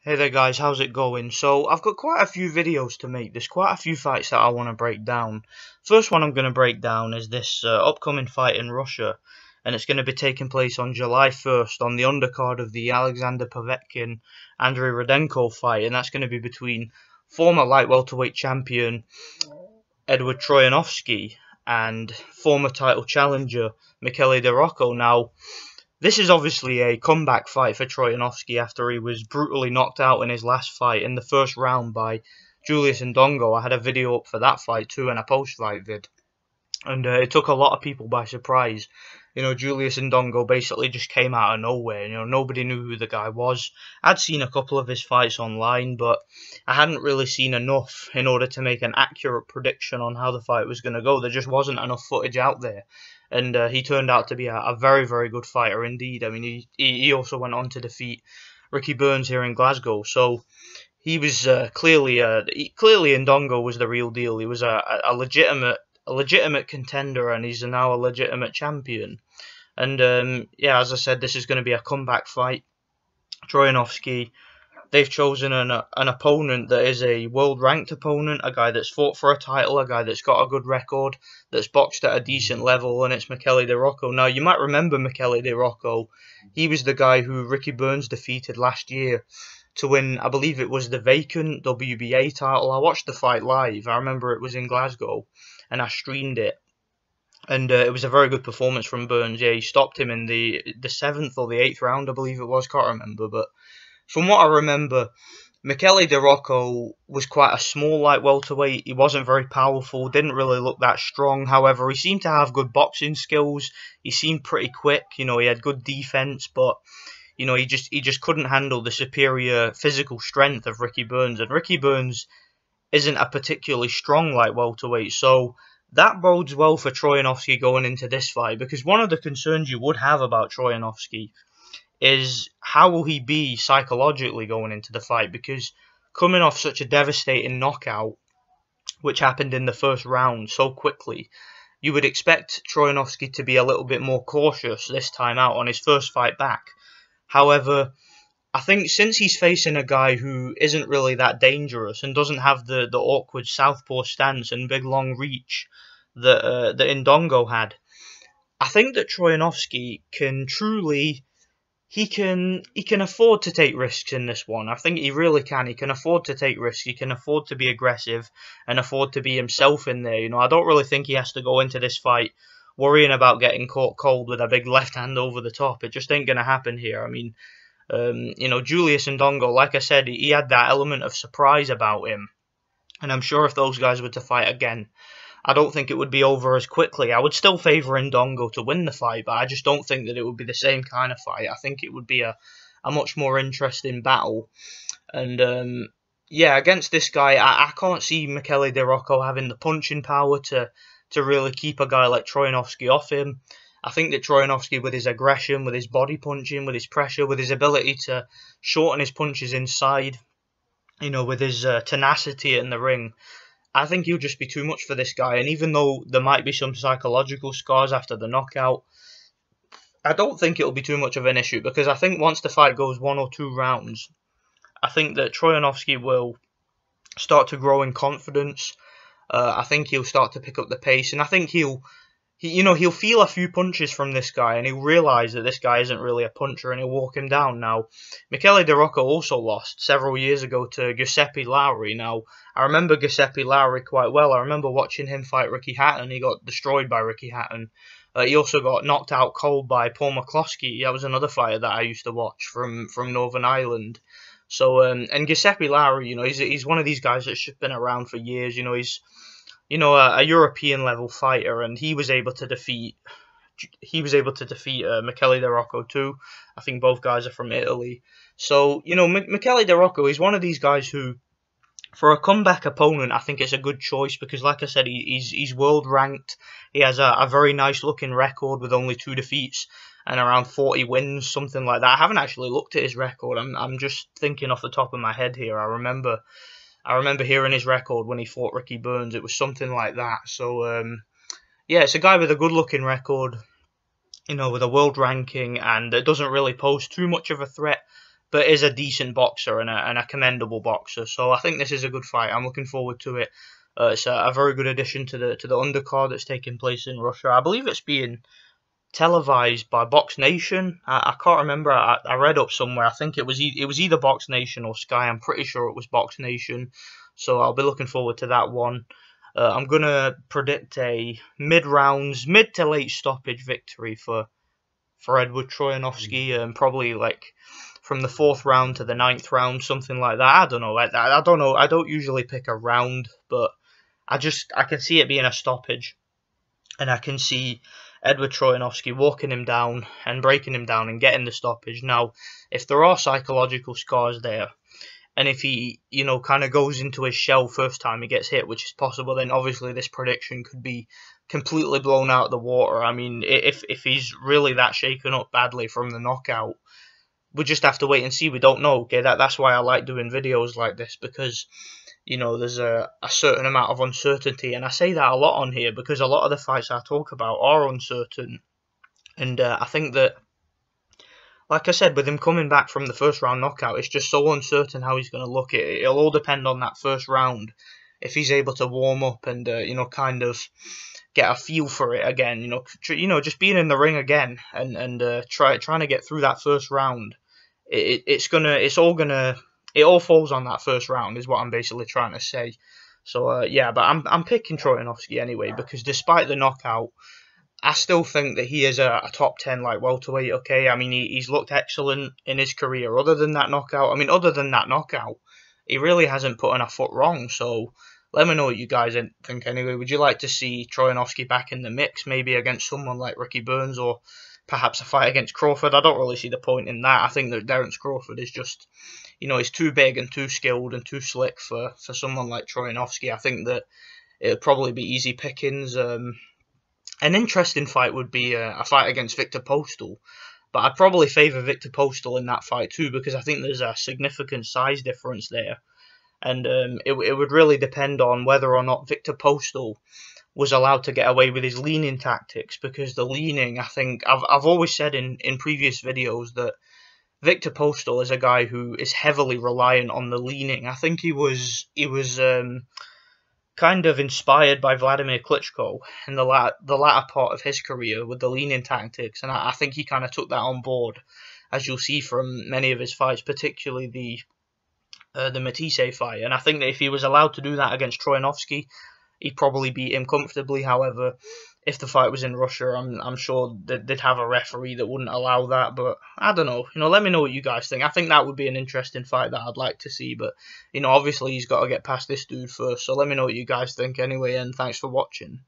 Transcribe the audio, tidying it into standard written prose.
Hey there guys, how's it going? So I've got quite a few videos to make. There's quite a few fights that I want to break down. First one I'm going to break down is this upcoming fight in Russia, and it's going to be taking place on July 1st on the undercard of the Alexander Povetkin Andriy Rudenko fight, and that's going to be between former light welterweight champion Eduard Troyanovsky and former title challenger Michele Di Rocco. Now, this is obviously a comeback fight for Troyanovsky after he was brutally knocked out in his last fight in the first round by Julius Ndongo. I had a video up for that fight too and a post-fight vid. And it took a lot of people by surprise. You know, Julius Ndongo basically just came out of nowhere. You know, nobody knew who the guy was. I'd seen a couple of his fights online, but I hadn't really seen enough in order to make an accurate prediction on how the fight was going to go. There just wasn't enough footage out there. And he turned out to be a very, very good fighter indeed. I mean, he also went on to defeat Ricky Burns here in Glasgow. So he was clearly Ndongo was the real deal. He was a legitimate contender, and he's now a legitimate champion. And yeah, as I said, this is going to be a comeback fight. Troyanovsky, they've chosen an opponent that is a world-ranked opponent, a guy that's fought for a title, a guy that's got a good record, that's boxed at a decent level, and it's Michele Di Rocco. Now, you might remember Michele Di Rocco. He was the guy who Ricky Burns defeated last year to win, I believe it was the vacant WBA title. I watched the fight live. I remember it was in Glasgow, and I streamed it. And it was a very good performance from Burns. Yeah, he stopped him in the 7th or the 8th round, I believe it was. Can't remember, but from what I remember, Michele Di Rocco was quite a small light welterweight. He wasn't very powerful, didn't really look that strong. However, he seemed to have good boxing skills. He seemed pretty quick. You know, he had good defense, but you know, he just couldn't handle the superior physical strength of Ricky Burns. And Ricky Burns isn't a particularly strong light welterweight, so that bodes well for Troyanovsky going into this fight, because one of the concerns you would have about Troyanovsky is how will he be psychologically going into the fight, because coming off such a devastating knockout, which happened in the first round so quickly, you would expect Troyanovsky to be a little bit more cautious this time out on his first fight back. However, I think since he's facing a guy who isn't really that dangerous and doesn't have the awkward southpaw stance and big long reach that Ndongo had, I think that Troyanovsky can truly... He can afford to take risks in this one. I think he really can. He can afford to take risks. He can afford to be aggressive and afford to be himself in there. You know, I don't really think he has to go into this fight worrying about getting caught cold with a big left hand over the top. It just ain't going to happen here. I mean, you know, Julius Ndongo, like I said, he had that element of surprise about him. And I'm sure if those guys were to fight again, I don't think it would be over as quickly. I would still favour Ndongo to win the fight, but I just don't think that it would be the same kind of fight. I think it would be a much more interesting battle. And yeah, against this guy, I can't see Michele Di Rocco having the punching power to really keep a guy like Troyanovsky off him. I think that Troyanovsky, with his aggression, with his body punching, with his pressure, with his ability to shorten his punches inside, you know, with his tenacity in the ring, I think he'll just be too much for this guy. And even though there might be some psychological scars after the knockout, I don't think it'll be too much of an issue, because I think once the fight goes 1 or 2 rounds, I think that Troyanovsky will start to grow in confidence. I think he'll start to pick up the pace, and I think he'll feel a few punches from this guy, and he'll realise that this guy isn't really a puncher, and he'll walk him down. Now, Michele Di Rocco also lost several years ago to Giuseppe Lowry. Now, I remember Giuseppe Lowry quite well. I remember watching him fight Ricky Hatton. He got destroyed by Ricky Hatton. He also got knocked out cold by Paul McCloskey. That was another fighter that I used to watch from Northern Ireland. So, and Giuseppe Lowry, you know, he's one of these guys that's just been around for years. You know, he's a European level fighter, and he was able to defeat Michele Di Rocco too. I think both guys are from Italy. So, you know, Michele Di Rocco is one of these guys who, for a comeback opponent, I think it's a good choice, because, like I said, he's world ranked. He has a very nice looking record with only 2 defeats and around 40 wins, something like that. I haven't actually looked at his record. I'm just thinking off the top of my head here. I remember hearing his record when he fought Ricky Burns. It was something like that. So, yeah, it's a guy with a good-looking record, you know, with a world ranking, and it doesn't really pose too much of a threat but is a decent boxer and a commendable boxer. So I think this is a good fight. I'm looking forward to it. It's a very good addition to the undercard that's taking place in Russia. I believe it's being televised by Box Nation. I can't remember. I read up somewhere. I think it was either Box Nation or Sky. I'm pretty sure it was Box Nation. So I'll be looking forward to that one. I'm gonna predict a mid to late stoppage victory for Eduard Troyanovsky. Probably like from the 4th round to the 9th round, something like that. I don't know. I don't know. I don't usually pick a round, but I can see it being a stoppage, and I can see Eduard Troyanovsky walking him down and breaking him down and getting the stoppage. Now, if there are psychological scars there, and if he, kind of goes into his shell first time he gets hit, which is possible, then obviously this prediction could be completely blown out of the water. I mean, if he's really that shaken up badly from the knockout, we just have to wait and see. We don't know. Okay, that's why I like doing videos like this, because there's a certain amount of uncertainty, and I say that a lot on here because a lot of the fights I talk about are uncertain, and I think that, like I said, with him coming back from the 1st round knockout, it's just so uncertain how he's going to look. It'll all depend on that 1st round, if he's able to warm up and kind of get a feel for it again. Just being in the ring again and trying to get through that 1st round. It all falls on that 1st round, is what I'm basically trying to say. So yeah, but I'm picking Troyanovsky anyway, because despite the knockout, I still think that he is a top 10 light welterweight. Okay, I mean he's looked excellent in his career. Other than that knockout, he really hasn't put in a foot wrong. So let me know what you guys think anyway. Would you like to see Troyanovsky back in the mix, maybe against someone like Ricky Burns, or perhaps a fight against Crawford? I don't really see the point in that. I think that Terence Crawford is just, he's too big and too skilled and too slick for someone like Troyanovsky. I think that it would probably be easy pickings. An interesting fight would be a fight against Viktor Postol, but I'd probably favour Viktor Postol in that fight too, because I think there's a significant size difference there, and it would really depend on whether or not Viktor Postol was allowed to get away with his leaning tactics, because the leaning, I think, I've always said in previous videos that Viktor Postol is a guy who is heavily reliant on the leaning. I think he was kind of inspired by Vladimir Klitschko in the latter part of his career with the leaning tactics, and I think he kind of took that on board, as you'll see from many of his fights, particularly the Matisse fight. And I think that if he was allowed to do that against Troyanovsky, he'd probably beat him comfortably. However, if the fight was in Russia, I'm sure that they'd have a referee that wouldn't allow that. But I don't know. Let me know what you guys think. I think that would be an interesting fight that I'd like to see. But obviously he's got to get past this dude first. So let me know what you guys think anyway. And thanks for watching.